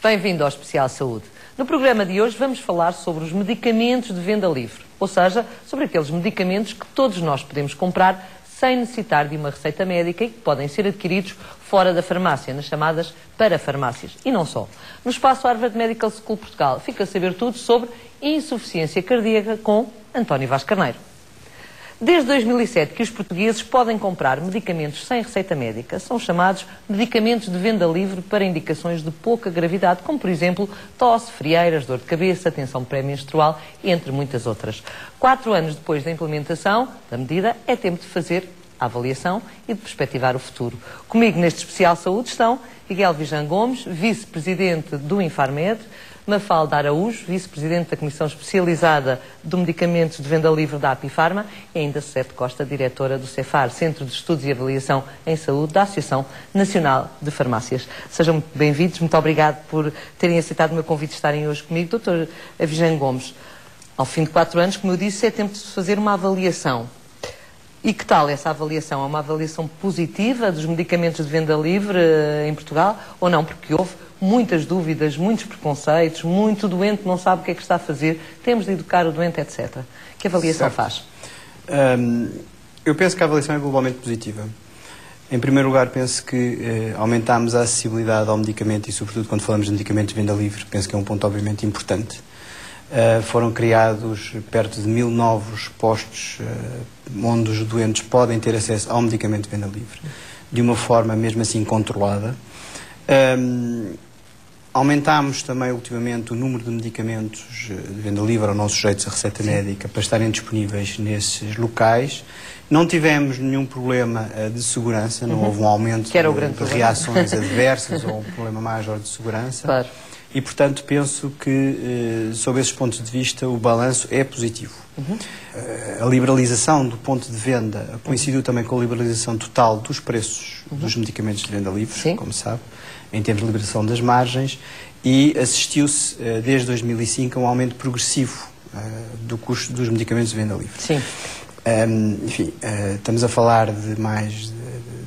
Bem-vindo ao Especial Saúde. No programa de hoje vamos falar sobre os medicamentos de venda livre, ou seja, sobre aqueles medicamentos que todos nós podemos comprar sem necessitar de uma receita médica e que podem ser adquiridos fora da farmácia, nas chamadas parafarmácias. E não só. No espaço Harvard Medical School Portugal fica a saber tudo sobre insuficiência cardíaca com António Vaz Carneiro. Desde 2007 que os portugueses podem comprar medicamentos sem receita médica. São chamados medicamentos de venda livre para indicações de pouca gravidade, como por exemplo tosse, frieiras, dor de cabeça, tensão pré-menstrual, entre muitas outras. 4 anos depois da implementação da medida, é tempo de fazer a avaliação e de perspectivar o futuro. Comigo neste Especial Saúde estão Miguel Vijan Gomes, vice-presidente do Infarmed, Mafalda Araújo, vice-presidente da Comissão Especializada de Medicamentos de Venda Livre da Apifarma, e ainda Sete Costa, diretora do CEFAR, Centro de Estudos e Avaliação em Saúde da Associação Nacional de Farmácias. Sejam muito bem-vindos, muito obrigado por terem aceitado o meu convite de estarem hoje comigo. Dr. Vijan Gomes, ao fim de 4 anos, como eu disse, é tempo de fazer uma avaliação. E que tal essa avaliação? É uma avaliação positiva dos medicamentos de venda livre em Portugal ou não? Porque houve muitas dúvidas, muitos preconceitos, muito doente não sabe o que é que está a fazer, temos de educar o doente, etc. Que avaliação faz? Eu penso que a avaliação é globalmente positiva. Em primeiro lugar, penso que aumentámos a acessibilidade ao medicamento e, sobretudo, quando falamos de medicamentos de venda livre, penso que é um ponto obviamente importante. Foram criados perto de 1000 novos postos onde os doentes podem ter acesso ao medicamento de venda livre, de uma forma mesmo assim controlada. Aumentámos também ultimamente o número de medicamentos de venda livre ou não sujeitos a receita médica para estarem disponíveis nesses locais. Não tivemos nenhum problema de segurança, não houve um aumento de reações adversas ou um problema maior de segurança. Claro. E, portanto, penso que, sob esses pontos de vista, o balanço é positivo. A liberalização do ponto de venda coincidiu também com a liberalização total dos preços dos medicamentos de venda livre, como sabe, em termos de liberação das margens, e assistiu-se, desde 2005, a um aumento progressivo do custo dos medicamentos de venda livre. Sim. Enfim, estamos a falar de mais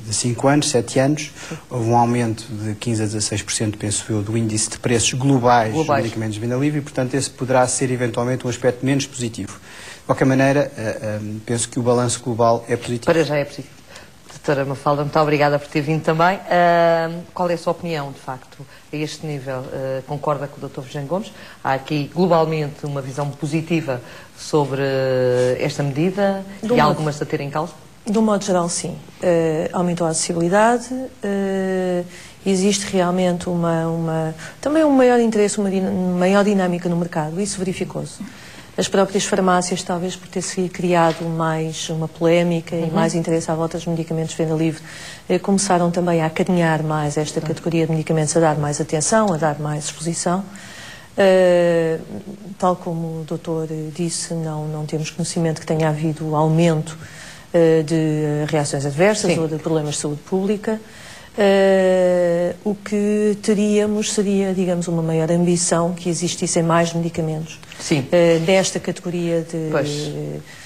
de 5 anos, 7 anos, houve um aumento de 15% a 16%, penso eu, do índice de preços globais dos medicamentos de venda livre e, portanto, esse poderá ser eventualmente um aspecto menos positivo. De qualquer maneira, penso que o balanço global é positivo. Para já é positivo. Doutora Mafalda, muito obrigada por ter vindo também. Qual é a sua opinião, de facto, a este nível? Concorda com o Dr. Vijan Gomes? Há aqui, globalmente, uma visão positiva sobre esta medida e algumas a ter em causa? De um modo geral, sim. Aumentou a acessibilidade, existe realmente também um maior interesse, uma maior dinâmica no mercado, isso verificou-se. As próprias farmácias, talvez por ter se criado mais uma polémica e mais interesse à volta dos medicamentos de venda livre, começaram também a acarinhar mais esta categoria de medicamentos, a dar mais atenção, a dar mais exposição. Tal como o doutor disse, não temos conhecimento que tenha havido aumento de reações adversas ou de problemas de saúde pública. O que teríamos seria, digamos, uma maior ambição que existissem mais medicamentos desta categoria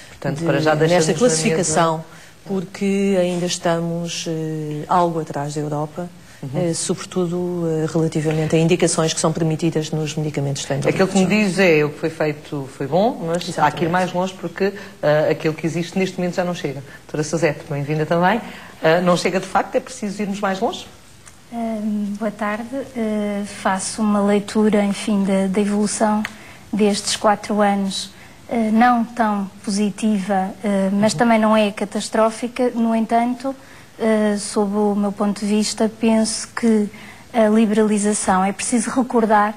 Portanto, para já nesta classificação, porque ainda estamos algo atrás da Europa, sobretudo relativamente a indicações que são permitidas nos medicamentos de venda livre. Aquilo que me diz o que foi feito foi bom, mas há que ir mais longe porque aquilo que existe neste momento já não chega. Doutora Suzete, bem-vinda também. Não chega de facto, é preciso irmos mais longe? Boa tarde. Faço uma leitura, enfim, da evolução destes 4 anos, não tão positiva, mas também não é catastrófica. No entanto, sob o meu ponto de vista, penso que a liberalização, é preciso recordar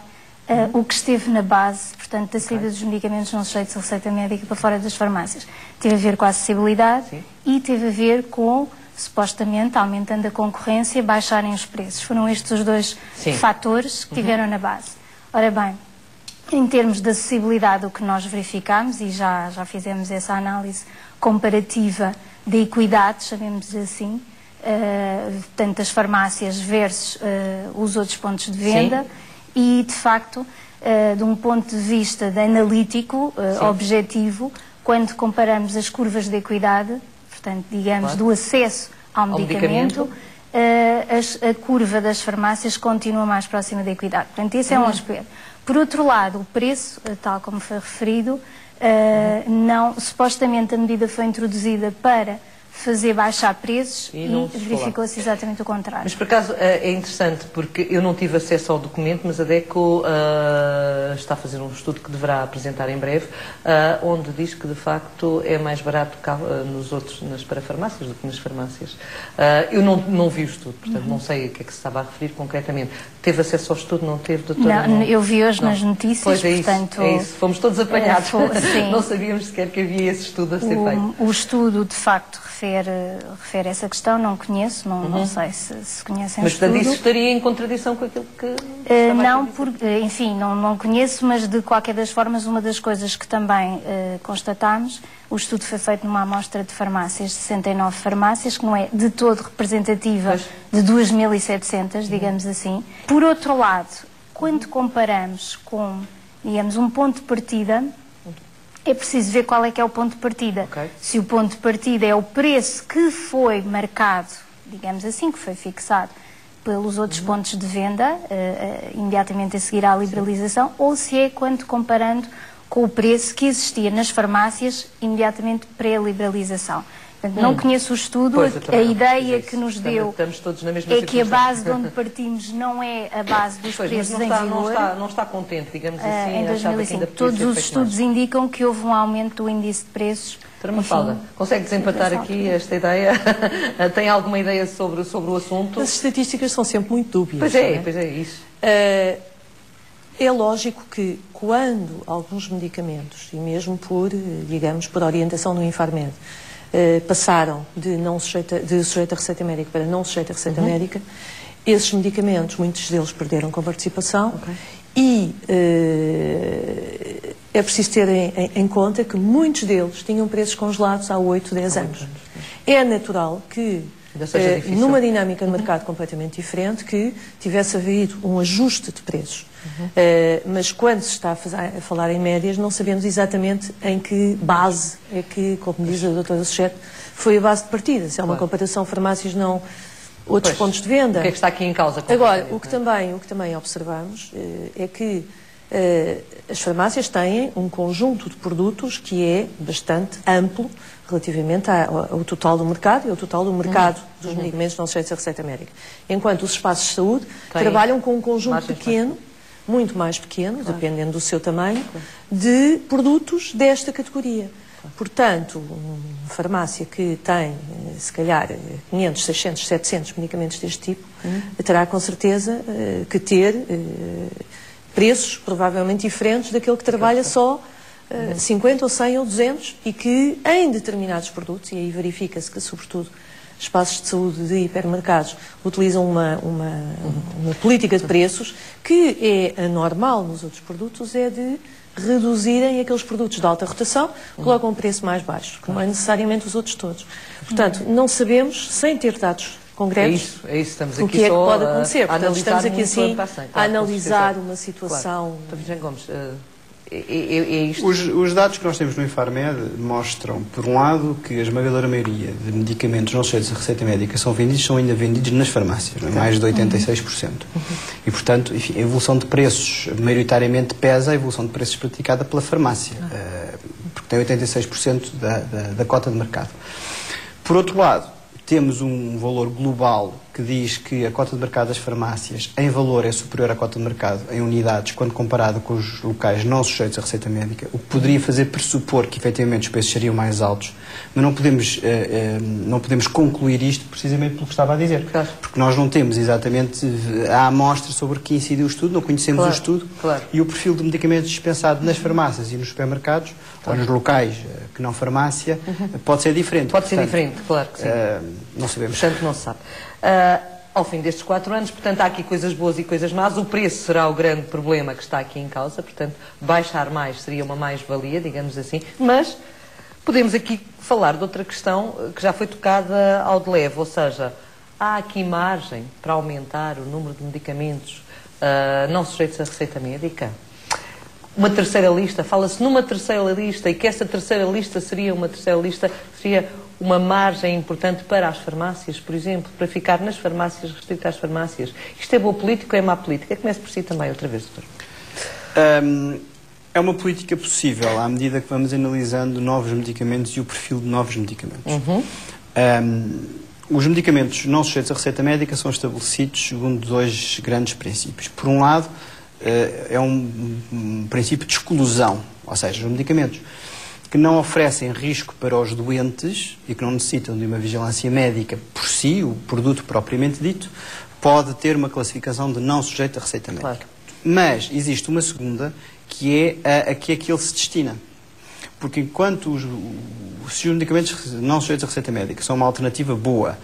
o que esteve na base, portanto, da saída dos medicamentos não sujeitos a receita médica para fora das farmácias. Teve a ver com a acessibilidade e teve a ver com, supostamente, aumentando a concorrência, baixarem os preços. Foram estes os dois fatores que tiveram na base. Ora bem, em termos de acessibilidade, o que nós verificamos, e já fizemos essa análise comparativa da equidade, chamemos assim, tanto as farmácias versus os outros pontos de venda, e, de facto, de um ponto de vista analítico, objetivo, quando comparamos as curvas de equidade, portanto, digamos, do acesso ao medicamento, a curva das farmácias continua mais próxima da equidade. Portanto, esse é um aspecto. Por outro lado, o preço, tal como foi referido, supostamente a medida foi introduzida para fazer baixar preços e verificou-se exatamente o contrário. Mas, por acaso, é interessante, porque eu não tive acesso ao documento, mas a DECO está a fazer um estudo que deverá apresentar em breve, onde diz que, de facto, é mais barato cá, nas parafarmácias do que nas farmácias. Eu não vi o estudo, portanto, não sei a que é que se estava a referir concretamente. Teve acesso ao estudo? Não teve, doutora? Não, eu vi hoje nas notícias, pois é, portanto... É isso, fomos todos apanhados. Sim. Não sabíamos sequer que havia esse estudo a ser feito. O estudo, de facto, refere essa questão, não conheço, não sei se conhecem o estudo. Mas, portanto, isso estaria em contradição com aquilo que... Não, enfim, não conheço, mas de qualquer das formas, uma das coisas que também constatámos, o estudo foi feito numa amostra de farmácias, 69 farmácias, que não é de todo representativa de 2.700, digamos assim. Por outro lado, quando comparamos com, digamos, um ponto de partida, é preciso ver qual é que é o ponto de partida. Se o ponto de partida é o preço que foi marcado, digamos assim, que foi fixado pelos outros pontos de venda, imediatamente a seguir à liberalização, ou se é quando comparando com o preço que existia nas farmácias imediatamente pré-liberalização. Portanto, não conheço o estudo, a ideia que nos deu é que a base de onde partimos não é a base dos preços em vigor. Não está contente, digamos assim. Em 2005, todos os estudos indicam que houve um aumento do índice de preços. Doutora Mafalda, consegue desempatar aqui esta ideia? Tem alguma ideia sobre o assunto? As estatísticas são sempre muito dúbias. Pois é, isso. É lógico que quando alguns medicamentos, e mesmo digamos, por orientação do Infarmed, passaram de sujeito a receita médica para não sujeito a receita médica, esses medicamentos, muitos deles perderam com participação e é preciso ter em conta que muitos deles tinham preços congelados há 8, 10 anos. É natural que, numa dinâmica de mercado completamente diferente, que tivesse havido um ajuste de preços. Mas quando se está a falar em médias, não sabemos exatamente em que base é que, como diz a doutora Suchete, foi a base de partida. Se é uma comparação farmácias, não outros pontos de venda. O que é que está aqui em causa? Agora, o que também observamos é que as farmácias têm um conjunto de produtos que é bastante amplo relativamente ao total do mercado e ao total do mercado dos medicamentos não sujeitos à receita médica. Enquanto os espaços de saúde trabalham com um conjunto pequeno, muito mais pequeno, dependendo do seu tamanho, de produtos desta categoria. Portanto, uma farmácia que tem, se calhar, 500, 600, 700 medicamentos deste tipo, terá com certeza que ter preços provavelmente diferentes daquele que trabalha só 50 ou 100 ou 200 e que em determinados produtos, e aí verifica-se que sobretudo espaços de saúde de hipermercados utilizam uma política de preços que é anormal nos outros produtos, é de reduzirem aqueles produtos de alta rotação, colocam um preço mais baixo, que não é necessariamente os outros todos. Portanto, não sabemos, sem ter dados concretos, estamos o aqui que é que pode acontecer. Portanto, estamos aqui assim a analisar uma situação... Os dados que nós temos no Infarmed mostram, por um lado, que a esmagadora maioria de medicamentos não sujeitos à receita médica são ainda vendidos nas farmácias, mais de 86%. E, portanto, enfim, a evolução de preços maioritariamente pesa a evolução de preços praticada pela farmácia, porque tem 86% da cota de mercado. Por outro lado, temos um valor global que diz que a cota de mercado das farmácias em valor é superior à cota de mercado em unidades quando comparado com os locais não sujeitos à receita médica, o que poderia fazer pressupor que efetivamente os preços seriam mais altos, mas não podemos concluir isto precisamente pelo que estava a dizer, porque nós não temos exatamente a amostra sobre que incidiu o estudo, não conhecemos o estudo e o perfil de medicamentos dispensado nas farmácias e nos supermercados ou nos locais que não farmácia pode ser diferente. Pode ser diferente, claro que sim. Não sabemos. Portanto, não se sabe. Ao fim destes 4 anos, portanto, há aqui coisas boas e coisas más. O preço será o grande problema que está aqui em causa. Portanto, baixar mais seria uma mais-valia, digamos assim. Mas podemos aqui falar de outra questão que já foi tocada ao de leve. Ou seja, há aqui margem para aumentar o número de medicamentos não sujeitos à receita médica? Uma terceira lista, fala-se numa terceira lista e que essa terceira lista seria uma terceira lista, seria uma margem importante para as farmácias, por exemplo, para ficar nas farmácias, restrito às farmácias? Isto é boa política ou é má política? Comece por si também, outra vez, doutor. É uma política possível à medida que vamos analisando novos medicamentos e o perfil de novos medicamentos. Os medicamentos não sujeitos à receita médica são estabelecidos segundo dois grandes princípios. Por um lado, é um princípio de exclusão, ou seja, os medicamentos que não oferecem risco para os doentes e que não necessitam de uma vigilância médica por si, o produto propriamente dito, pode ter uma classificação de não sujeito à receita médica. Claro. Mas existe uma segunda, que é a que aquilo se destina. Porque enquanto se os medicamentos não sujeitos à receita médica são uma alternativa boa,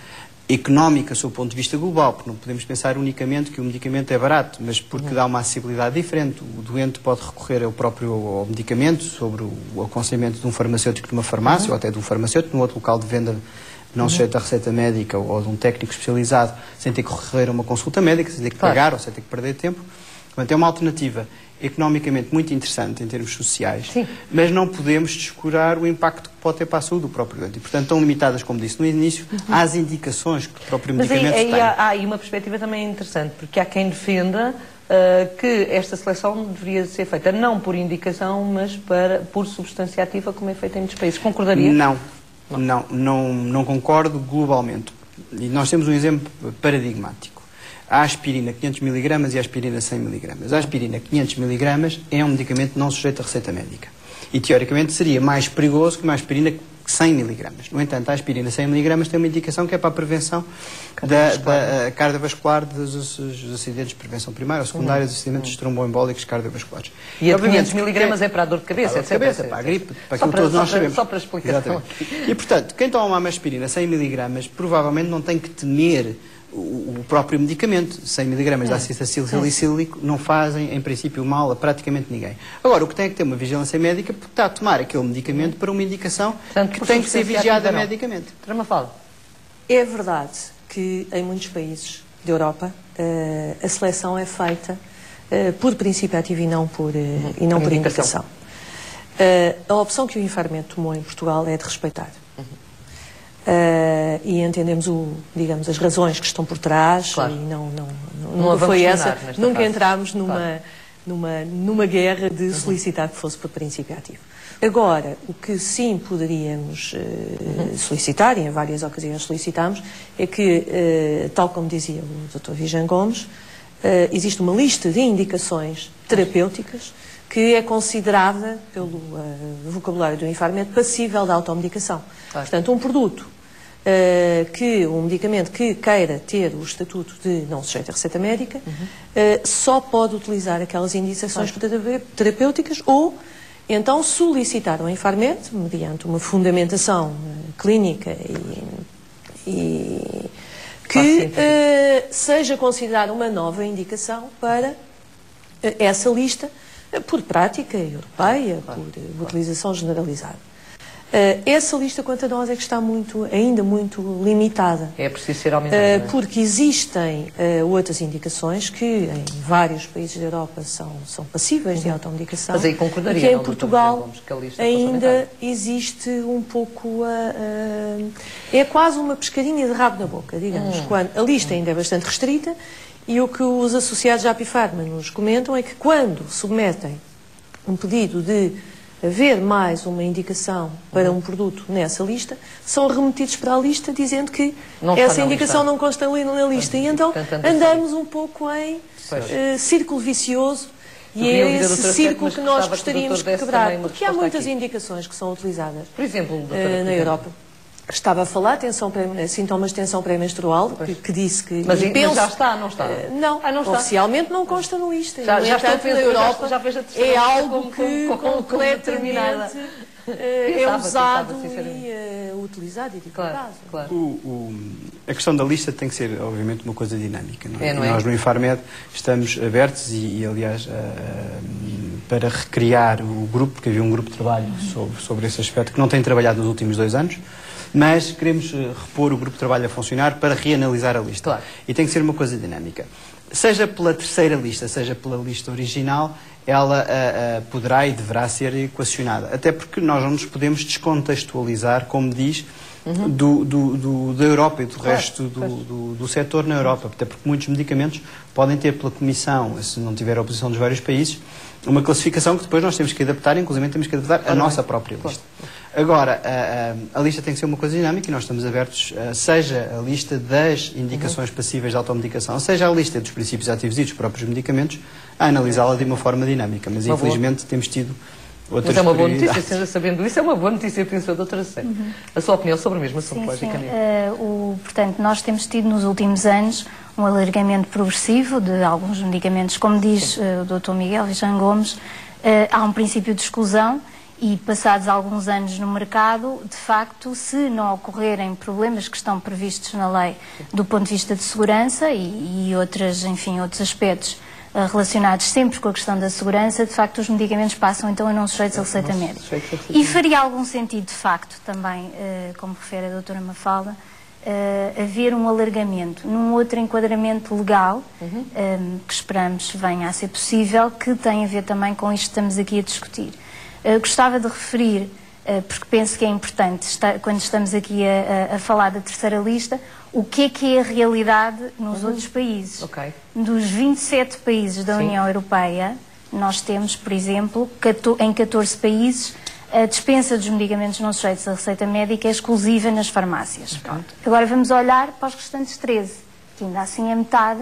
económica, sob o ponto de vista global, porque não podemos pensar unicamente que o medicamento é barato, mas porque dá uma acessibilidade diferente. O doente pode recorrer ao medicamento sobre o aconselhamento de um farmacêutico de uma farmácia ou até de um farmacêutico num outro local de venda não sujeito à receita médica ou de um técnico especializado, sem ter que recorrer a uma consulta médica, sem ter que pagar ou sem ter que perder tempo. Portanto, é uma alternativa economicamente muito interessante em termos sociais, Sim. mas não podemos descurar o impacto que pode ter para a saúde do próprio doente. E, portanto, estão limitadas, como disse no início, às indicações que o próprio medicamento tem. Mas há aí uma perspectiva também interessante, porque há quem defenda que esta seleção deveria ser feita não por indicação, mas por substância ativa, como é feita em muitos países. Concordaria? Não concordo globalmente. E nós temos um exemplo paradigmático. A aspirina 500 mg e a aspirina 100 mg. A aspirina 500 mg é um medicamento não sujeito à receita médica. E, teoricamente, seria mais perigoso que uma aspirina 100 mg. No entanto, a aspirina 100 mg tem uma indicação que é para a prevenção da cardiovascular dos acidentes de prevenção primária ou secundária, dos acidentes tromboembólicos cardiovasculares. E a 500 mg é para a dor de cabeça, etc. Para a gripe, para aquilo que todos nós sabemos. Só para explicação. E, portanto, quem toma uma aspirina 100 mg provavelmente não tem que temer o próprio medicamento. 100 mg de ácido acetilsalicílico não fazem, em princípio, mal a praticamente ninguém. Agora, o que tem é que ter uma vigilância médica porque está a tomar aquele medicamento para uma indicação que tem que ser vigiada medicamente. Mafalda. É verdade que em muitos países da Europa a seleção é feita por princípio ativo e não por indicação. A opção que o Infarmed tomou em Portugal é de respeitar. E entendemos digamos, as razões que estão por trás, claro. E nunca foi essa, nunca fase. entramos numa guerra de solicitar que fosse por princípio ativo. Agora, o que sim poderíamos solicitar, e em várias ocasiões solicitamos, é que, tal como dizia o Dr. Vijan Gomes, existe uma lista de indicações terapêuticas que é considerada, pelo vocabulário do Infarmed, passível de automedicação. Claro. Portanto, um medicamento que queira ter o estatuto de não sujeito à receita médica, só pode utilizar aquelas indicações terapêuticas ou, então, solicitar ao Infarmed, mediante uma fundamentação clínica e que seja considerada uma nova indicação para essa lista, por prática europeia, por utilização generalizada. Essa lista, quanto a nós, é que está ainda muito limitada. É preciso ser aumentada. Porque existem outras indicações que em vários países da Europa são passíveis de automedicação. Mas aí concordaria, que em não, Portugal que a lista ainda existe um pouco é quase uma pescadinha de rabo na boca, digamos. Quando a lista ainda é bastante restrita e o que os associados à Apifarma nos comentam é que quando submetem um pedido de haver mais uma indicação para um produto nessa lista, são remetidos para a lista dizendo que essa indicação não consta ali na lista. E então andamos um pouco em círculo vicioso e é esse círculo que nós gostaríamos de quebrar. Porque há muitas indicações que são utilizadas, por exemplo, na Europa. Estava a falar sintomas de tensão pré-menstrual, que disse que... Mas já está, não está? Não, oficialmente não consta no lista. Já estou a pensar, na Europa é algo que completamente é usado e utilizado e divulgado. Claro. A questão da lista tem que ser, obviamente, uma coisa dinâmica. Não é? Não Nós, no Infarmed, estamos abertos e aliás, para recriar o grupo, porque havia um grupo de trabalho sobre esse aspecto, que não tem trabalhado nos últimos 2 anos, mas queremos repor o grupo de trabalho a funcionar para reanalisar a lista. Claro. E tem que ser uma coisa dinâmica. Seja pela terceira lista, seja pela lista original, ela poderá e deverá ser equacionada. Até porque nós não nos podemos descontextualizar, como diz, da Europa e do resto do setor na Europa, até porque muitos medicamentos podem ter pela Comissão, se não tiver a oposição dos vários países, uma classificação que depois nós temos que adaptar, inclusive temos que adaptar a nossa própria lista. Agora, a lista tem que ser uma coisa dinâmica e nós estamos abertos, seja a lista das indicações passíveis de automedicação, seja a lista dos princípios ativos e dos próprios medicamentos, a analisá-la de uma forma dinâmica, mas infelizmente temos tido outras Mas é uma boa prioridades. notícia, sabendo isso, é uma boa notícia, penso a doutora Sé. A sua opinião sobre o mesmo assunto, logicamente. Portanto, nós temos tido nos últimos anos um alargamento progressivo de alguns medicamentos, como diz o Dr. Miguel Vijan Gomes, há um princípio de exclusão e passados alguns anos no mercado, de facto, se não ocorrerem problemas que estão previstos na lei do ponto de vista de segurança e outros aspectos relacionados sempre com a questão da segurança, de facto os medicamentos passam então a não sujeitos a receita médica. E faria algum sentido, de facto, também, como refere a doutora Mafalda, haver um alargamento num outro enquadramento legal, que esperamos venha a ser possível, que tem a ver também com isto que estamos aqui a discutir. Gostava de referir, porque penso que é importante, quando estamos aqui a falar da terceira lista, o que é a realidade nos outros países. Dos 27 países da União Europeia, nós temos, por exemplo, em 14 países, a dispensa dos medicamentos não sujeitos à receita médica é exclusiva nas farmácias. Agora vamos olhar para os restantes 13, que ainda assim é metade,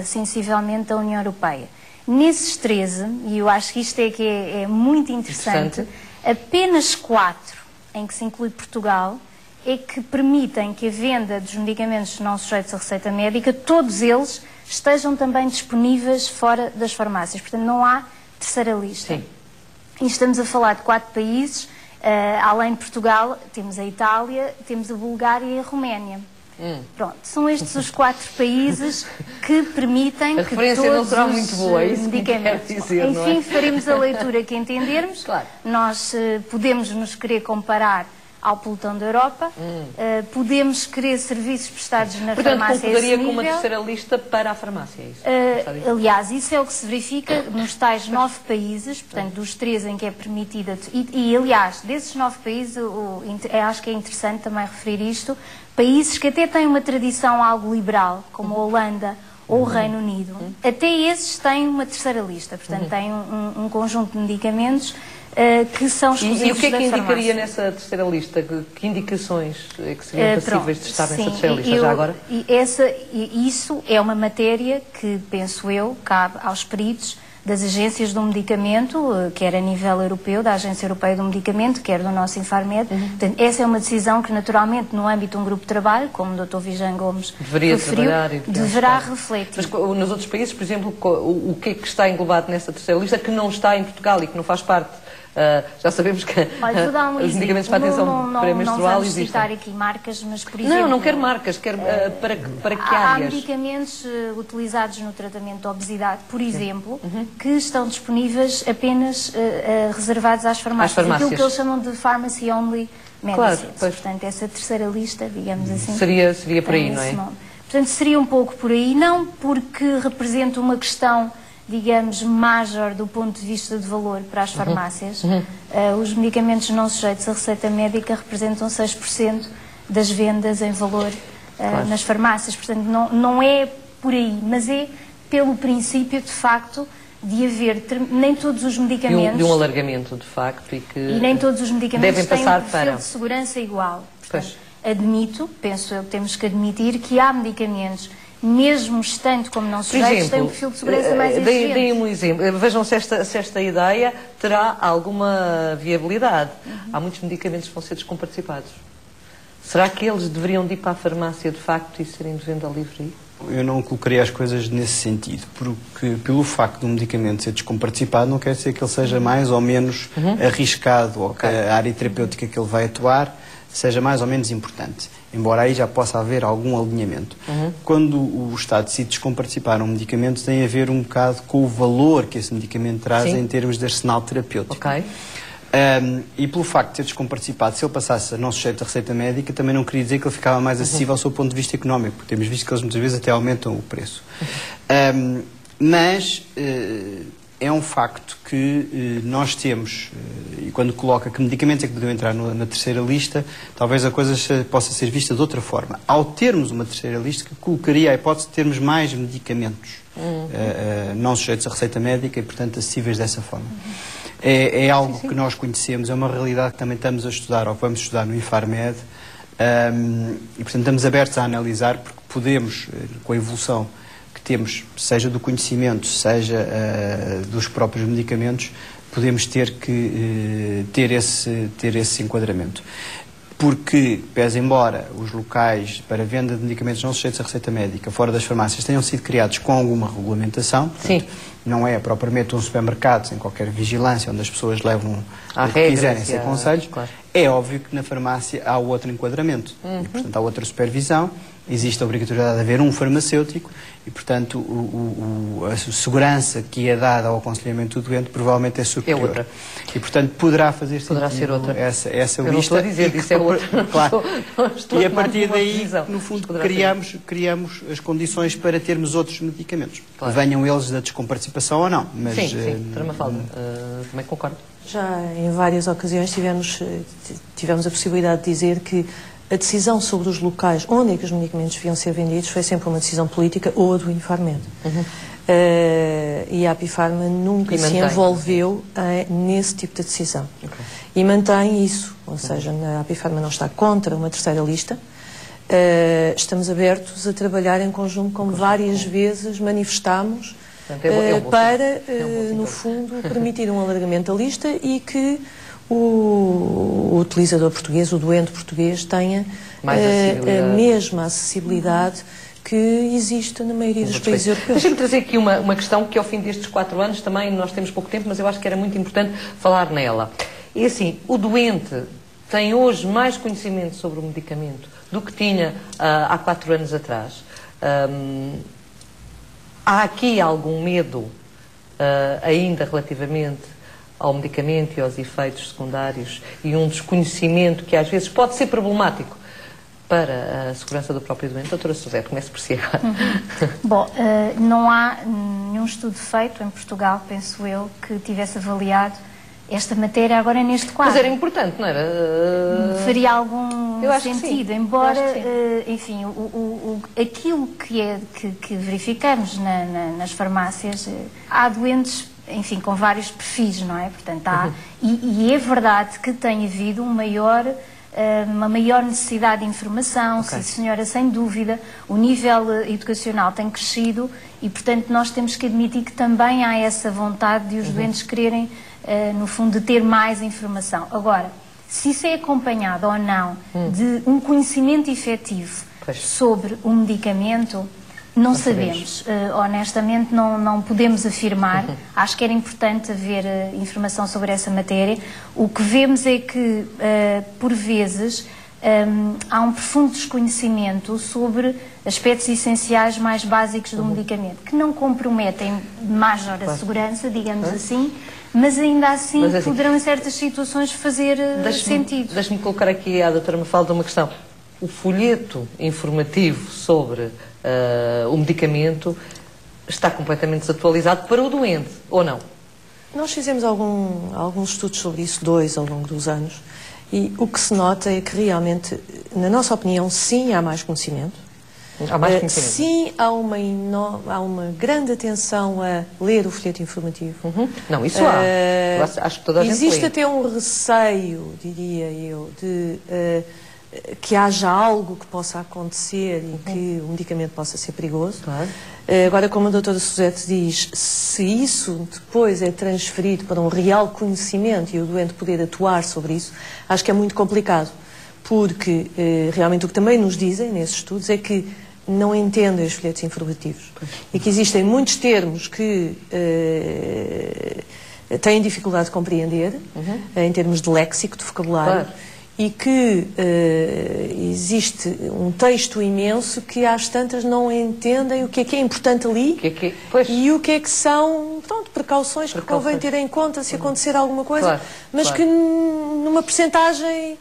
sensivelmente, da União Europeia. Nesses 13, e eu acho que isto é que é muito interessante, apenas 4, em que se inclui Portugal, é que permitem que a venda dos medicamentos não sujeitos à receita médica, todos eles estejam também disponíveis fora das farmácias. Portanto, não há terceira lista. E estamos a falar de 4 países, além de Portugal, temos a Itália, temos a Bulgária e a Roménia. Pronto, são estes os 4 países que permitem que todos não muito boa, é isso medicamentos... dizer, enfim, faremos a leitura que entendermos. Nós podemos nos querer comparar ao pelotão da Europa, podemos querer serviços prestados na farmácia. Portanto, concordaria com uma terceira lista para a farmácia, é isso? Aliás, isso é o que se verifica nos tais 9 países, portanto, dos 3 em que é permitida... E aliás, desses 9 países, acho que é interessante também referir isto, países que até têm uma tradição algo liberal, como a Holanda ou o Reino Unido, até esses têm uma terceira lista, portanto, têm um conjunto de medicamentos que são exclusivos. E o que é que indicaria farmácia nessa terceira lista? Que indicações é que seriam passíveis de estar nessa terceira lista já agora? Isso é uma matéria que, penso eu, cabe aos peritos das agências do medicamento, quer a nível europeu, da Agência Europeia do Medicamento, quer do nosso Infarmed. Portanto, essa é uma decisão que, naturalmente, no âmbito de um grupo de trabalho, como o Dr. Vijan Gomes referiu, deverá refletir. Mas nos outros países, por exemplo, o que é que está englobado nessa terceira lista que não está em Portugal e que não faz parte? Já sabemos que os medicamentos para a atenção pré-menstrual existem. Não vamos citar aqui marcas, mas por exemplo... Não quero marcas, quero para que áreas? Há medicamentos utilizados no tratamento da obesidade, por exemplo, que estão disponíveis apenas reservados às farmácias. Aquilo que eles chamam de pharmacy only medicines. Portanto, essa terceira lista, digamos assim... Seria por aí, não é? Portanto, seria um pouco por aí, não porque representa uma questão, digamos, major do ponto de vista de valor para as farmácias. Os medicamentos não sujeitos à receita médica representam 6% das vendas em valor nas farmácias. Portanto, não é por aí, mas é pelo princípio, de facto, de haver nem todos os medicamentos... De um alargamento, de facto, e nem todos os medicamentos devem passar têm um perfil de segurança igual. Portanto, penso eu que temos que admitir que há medicamentos, mesmo estando como não sujeitos, têm um perfil de segurança mais exigente. Deem-me um exemplo. Vejam se esta ideia terá alguma viabilidade. Há muitos medicamentos que vão ser descomparticipados. Será que eles deveriam de ir para a farmácia, de facto, e serem de venda livre? Eu não colocaria as coisas nesse sentido, porque pelo facto de um medicamento ser descomparticipado não quer dizer que ele seja mais ou menos arriscado, ou que a área terapêutica que ele vai atuar seja mais ou menos importante, embora aí já possa haver algum alinhamento. Quando o Estado decide descomparticipar um medicamento, tem a ver um bocado com o valor que esse medicamento traz em termos de arsenal terapêutico. E pelo facto de ser descomparticipado, se ele passasse a não sujeito à receita médica, também não queria dizer que ele ficava mais acessível ao seu ponto de vista económico, porque temos visto que eles muitas vezes até aumentam o preço. Mas é um facto que nós temos, e quando coloca que medicamentos é que poderiam entrar na terceira lista, talvez a coisa possa ser vista de outra forma. Ao termos uma terceira lista, que colocaria a hipótese de termos mais medicamentos não sujeitos à receita médica e, portanto, acessíveis dessa forma. É algo que nós conhecemos, é uma realidade que também estamos a estudar, ou que vamos estudar no IFARMED, e, portanto, estamos abertos a analisar, porque podemos, com a evolução que temos, seja do conhecimento, seja dos próprios medicamentos, podemos ter que ter esse enquadramento. Porque, pese embora os locais para venda de medicamentos não sujeitos à receita médica fora das farmácias tenham sido criados com alguma regulamentação, portanto, não é propriamente um supermercado sem qualquer vigilância, onde as pessoas levam o que quiserem sem conselhos, claro. É óbvio que na farmácia há outro enquadramento, e, portanto, há outra supervisão, existe a obrigatoriedade de haver um farmacêutico e, portanto, a segurança que é dada ao aconselhamento do doente provavelmente é superior. É outra. E, portanto, poderá fazer poderá ser outra. Essa eu lista. Não estou a dizer, isso é outra. Claro. Estou e a partir daí, no fundo, criamos as condições para termos outros medicamentos. Claro. Venham eles da descomparticipação ou não. Mas, sim, doutora Mafalda, também concordo. Já em várias ocasiões tivemos a possibilidade de dizer que a decisão sobre os locais onde é que os medicamentos deviam ser vendidos foi sempre uma decisão política ou a do IFARMED. E a Apifarma nunca se envolveu nesse tipo de decisão. E mantém isso, ou seja, a Apifarma não está contra uma terceira lista. Estamos abertos a trabalhar em conjunto, como várias vezes manifestámos, para, no fundo, permitir um alargamento da lista e que o utilizador português, o doente português, tenha a mesma acessibilidade que existe na maioria dos países europeus. Deixa-me trazer aqui uma questão que ao fim destes 4 anos, também nós temos pouco tempo, mas eu acho que era muito importante falar nela. É assim, o doente tem hoje mais conhecimento sobre o medicamento do que tinha há 4 anos atrás. Há aqui algum medo ainda relativamente ao medicamento e aos efeitos secundários e um desconhecimento que às vezes pode ser problemático para a segurança do próprio doente? Doutora Suzete, comece por si agora. Bom, não há nenhum estudo feito em Portugal, penso eu, que tivesse avaliado esta matéria agora neste quadro. Mas era importante, não era? Faria algum sentido, embora, enfim, aquilo que verificamos nas farmácias, há doentes, enfim, com vários perfis, não é? Portanto, há, e é verdade que tem havido uma maior necessidade de informação, sim senhora, sem dúvida, o nível educacional tem crescido e, portanto, nós temos que admitir que também há essa vontade de os doentes quererem, no fundo, de ter mais informação. Agora, se isso é acompanhado ou não de um conhecimento efetivo sobre o medicamento, não sabemos. Honestamente, não podemos afirmar. Acho que era importante haver informação sobre essa matéria. O que vemos é que, por vezes, há um profundo desconhecimento sobre aspectos essenciais mais básicos do medicamento, que não comprometem major a segurança, digamos assim, mas ainda assim, poderão, em certas situações, fazer sentido. Deixe-me colocar aqui à doutora Mafalda uma questão. O folheto informativo sobre o medicamento está completamente desatualizado para o doente, ou não? Nós fizemos alguns estudos sobre isso, 2 ao longo dos anos, e o que se nota é que realmente, na nossa opinião, sim, há mais conhecimento. Há mais conhecimento. Sim, há uma grande atenção a ler o folheto informativo. Não, isso há. Acho que toda a gente existe lê. até um receio, diria eu, de que haja algo que possa acontecer e que o medicamento possa ser perigoso. Claro. Agora, como a doutora Suzete diz, se isso depois é transferido para um real conhecimento e o doente poder atuar sobre isso, acho que é muito complicado. Porque realmente o que também nos dizem nesses estudos é que não entendem os folhetos informativos e que existem muitos termos que têm dificuldade de compreender, em termos de léxico, de vocabulário, e que existe um texto imenso que às tantas não entendem o que é importante ali e o que é que são, pronto, precauções que convém ter em conta se acontecer alguma coisa, mas que numa percentagem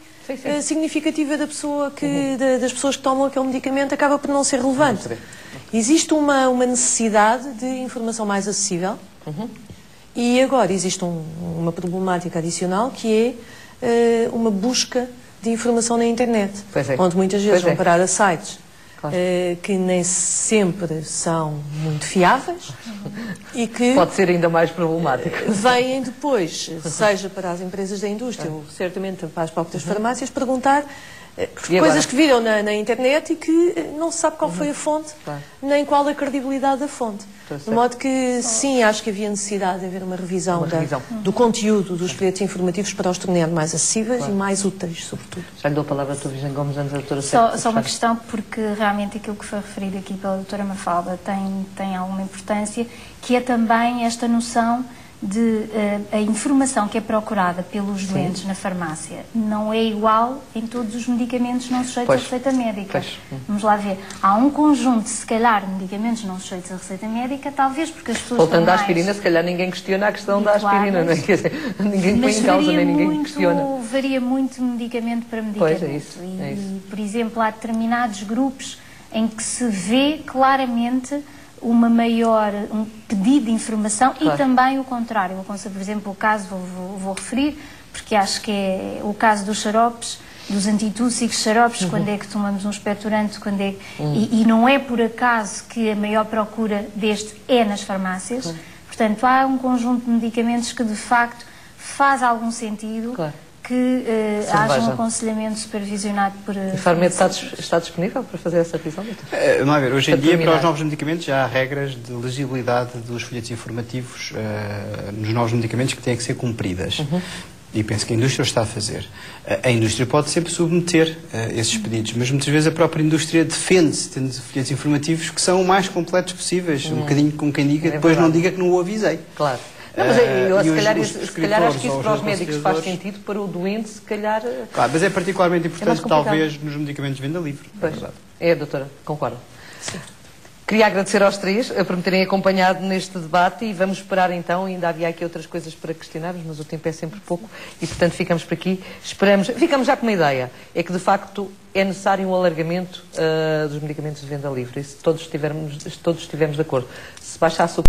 significativa das pessoas que tomam aquele medicamento acaba por não ser relevante. Existe uma necessidade de informação mais acessível E agora existe uma problemática adicional que é uma busca de informação na internet, onde muitas vezes vão parar a sites que nem sempre são muito fiáveis e que pode ser ainda mais problemático. Vêm depois, seja para as empresas da indústria ou certamente para as próprias farmácias, perguntar coisas que viram na internet e que não se sabe qual foi a fonte, nem qual a credibilidade da fonte. De modo que, sim, acho que havia necessidade de haver uma revisão do conteúdo dos folhetos informativos para os tornar mais acessíveis e mais úteis, sobretudo. Já lhe dou a palavra à doutora Virgem Gomes, antes da doutora Só uma questão, porque realmente aquilo que foi referido aqui pela doutora Mafalda tem alguma importância, que é também esta noção de a informação que é procurada pelos doentes na farmácia não é igual em todos os medicamentos não sujeitos à receita médica. Vamos lá ver. Há um conjunto, se calhar, de medicamentos não sujeitos à receita médica, talvez porque as pessoas voltando à aspirina, se calhar ninguém questiona a questão da aspirina, não é? Quer dizer, ninguém põe em causa, nem ninguém questiona. Varia muito de medicamento para medicamento. Pois, é isso. E, por exemplo, há determinados grupos em que se vê claramente um pedido de informação e também o contrário. Por exemplo, o caso, vou referir, porque acho que é o caso dos xaropes, dos antitússicos xaropes, quando é que tomamos um expectorante, e não é por acaso que a maior procura deste é nas farmácias. Portanto, há um conjunto de medicamentos que de facto faz algum sentido que haja um aconselhamento supervisionado por... A Farmed está disponível para fazer essa revisão? Vamos ver, hoje em dia, para os novos medicamentos, já há regras de legibilidade dos folhetos informativos nos novos medicamentos que têm que ser cumpridas. E penso que a indústria o está a fazer. A indústria pode sempre submeter esses pedidos, mas muitas vezes a própria indústria defende-se, tendo folhetos informativos que são o mais completos possíveis, um bocadinho como quem diga, depois não diga que não o avisei. Claro. Não, mas se calhar acho que isso para os médicos faz sentido, para o doente, se calhar... Claro, mas é particularmente importante, talvez, nos medicamentos de venda livre. Pois, doutora, concordo. Sim. Queria agradecer aos três por me terem acompanhado neste debate e vamos esperar então, ainda havia aqui outras coisas para questionarmos, mas o tempo é sempre pouco e, portanto, ficamos por aqui. Ficamos já com uma ideia, é que, de facto, é necessário um alargamento dos medicamentos de venda livre, e se todos estivermos de acordo. Se baixasse o